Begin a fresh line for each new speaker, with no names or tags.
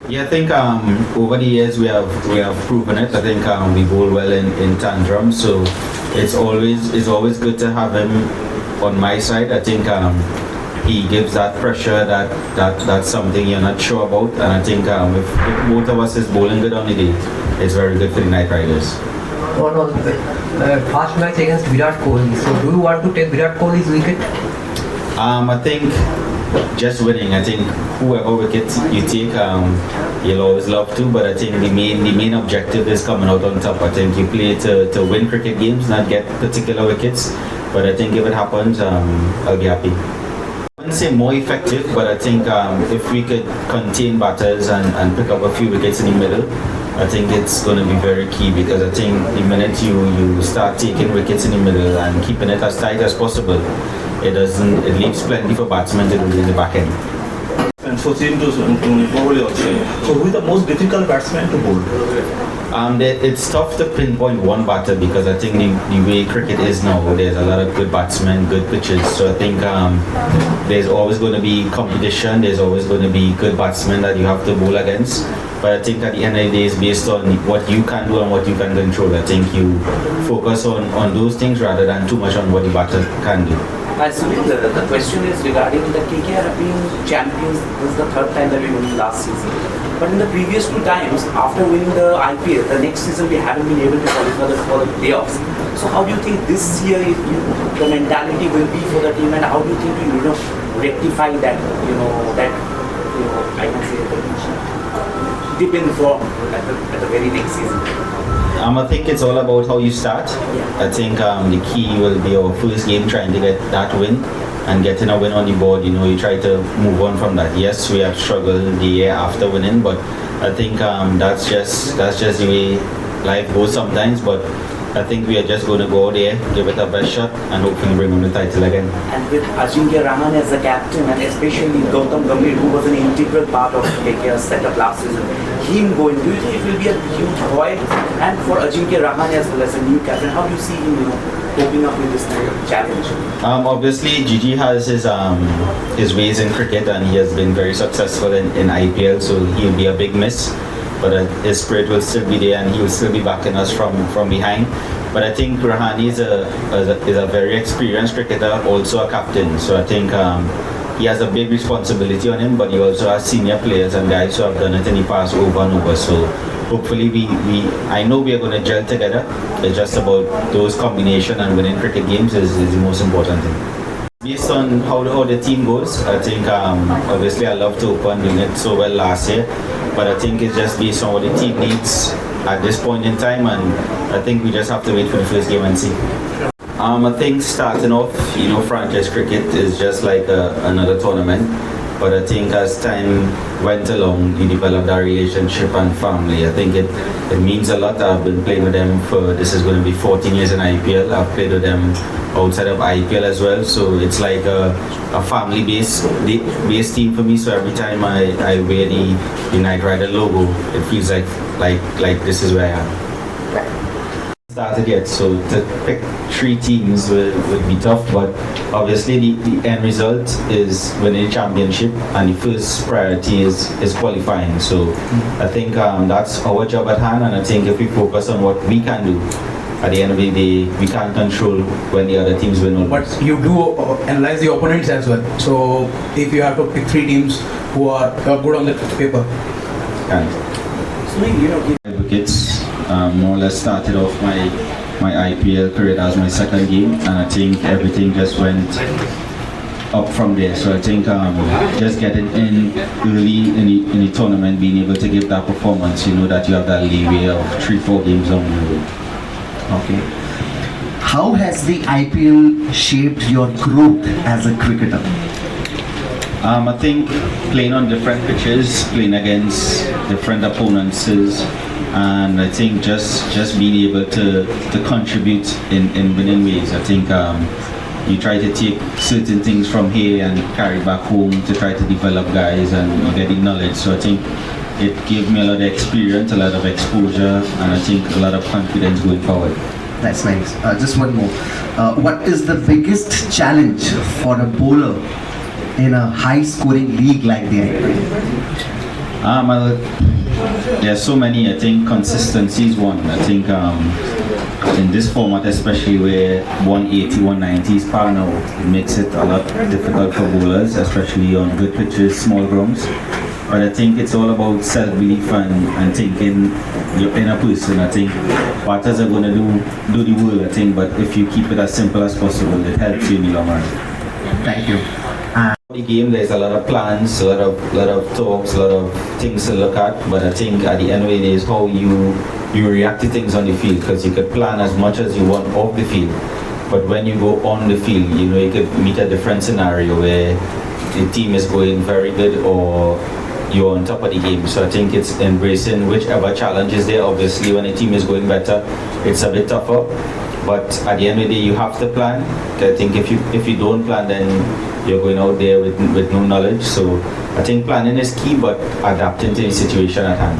Yeah, I think over the years we have proven it. I think we bowl well in tantrum, so it's always good to have him on my side. I think he gives that pressure that's something you're not sure about, and I think if both of us is bowling good on the day, it's very good for the Night Riders.
On first match against Virat Kohli. So do you want to take Virat Kohli's wicket?
I think just winning. I think whoever wicket you take, you'll always love to. But I think the main objective is coming out on top. I think you play to win cricket games, not get particular wickets. But I think if it happens, I'll be happy. I wouldn't say more effective, but I think if we could contain batters and pick up a few wickets in the middle, I think it's going to be very key, because I think the minute you start taking wickets in the middle and keeping it as tight as possible, it leaves plenty for batsmen to do in the back end.
And so seem to bowl also. So who is the most difficult batsman to bowl?
It's tough to pinpoint one batter, because I think the way cricket is now, there's a lot of good batsmen, good pitches. So I think there's always going to be competition. There's always going to be good batsmen that you have to bowl against. But I think at the end of the day, it's based on what you can do and what you can control. I think you focus on those things rather than too much on what the batter can do.
Sunil, the question is regarding the KKR being champions. This is the third time that we won last season. But in the previous two times, after winning the IPL, the next season we haven't been able to qualify for the playoffs. So how do you think this year the mentality will be for the team, and how do you think you rectify that I can say the dip in form at the very next season?
I think it's all about how you start. I think the key will be our first game, trying to get that win and getting a win on the board. You try to move on from that. Yes, we have struggled the year after winning, but I think that's just the way life goes sometimes. But I think we are just going to go out there, give it our best shot, and hopefully bring home the title again.
And with Ajinkya Rahane as the captain, and especially Gautam Gambhir, who was an integral part of KKR's setup last season, him going, do you think it will be a huge void? And for Ajinkya Rahane as well as a new captain, how do you see him, coping up with this challenge?
Obviously, Gigi has his ways in cricket, and he has been very successful in IPL, so he'll be a big miss. But his spirit will still be there, and he will still be backing us from behind. But I think Rahane is a very experienced cricketer, also a captain. So I think he has a big responsibility on him, but he also has senior players and guys who have done it in the past over and over. So hopefully I know we are going to gel together. It's just about those combination, and winning cricket games is the most important thing. Based on how the team goes, I think obviously I love to open doing it so well last year, but I think it's just based on what the team needs at this point in time, and I think we just have to wait for the first game and see. I think starting off, franchise cricket is just like another tournament, but I think as time went along, you develop that relationship and family. I think it means a lot. I've been playing with them this is going to be 14 years in IPL. I've played with them outside of IPL as well, so it's like a family-based team for me. So every time I wear the Night Rider logo, it feels like this is where I am. Started yet, so to pick three teams would be tough, but obviously the end result is winning the championship, and the first priority is qualifying. So I think that's our job at hand, and I think if we focus on what we can do, at the end of the day, we can't control when the other teams win or lose.
But you do analyze the opponents as well. So if you have to pick three teams who are good on the paper.
And wickets, more or less started off my IPL career as my second game, and I think everything just went up from there. So I think just getting in early in the tournament, being able to give that performance, that you have that leeway of 3-4 games on the road.
Okay. How has the IPL shaped your growth as a cricketer?
I think playing on different pitches, playing against different opponents, and I think just being able to contribute in winning ways. I think you try to take certain things from here and carry back home to try to develop guys and get the knowledge. So I think it gave me a lot of experience, a lot of exposure, and I think a lot of confidence going forward.
That's nice. Just one more. What is the biggest challenge for a bowler in a high-scoring league like the IPL?
Well, there's so many. I think consistency is one. I think in this format, especially where 180, 190 is par now, it makes it a lot difficult for bowlers, especially on good pitches, small grounds. But I think it's all about self-belief and thinking your inner person. I think batters are going to do the world, I think, but if you keep it as simple as possible, it helps you in the long run.
Thank you.
The game, there's a lot of plans, a lot of talks, a lot of things to look at, but I think at the end of the day is how you react to things on the field, because you could plan as much as you want off the field, but when you go on the field, you know, you could meet a different scenario where the team is going very good or you're on top of the game. So I think it's embracing whichever challenge is there. Obviously, when a team is going better, it's a bit tougher, but at the end of the day, you have to plan. I think if you don't plan, then you're going out there with no knowledge. So I think planning is key, but adapting to the situation at hand.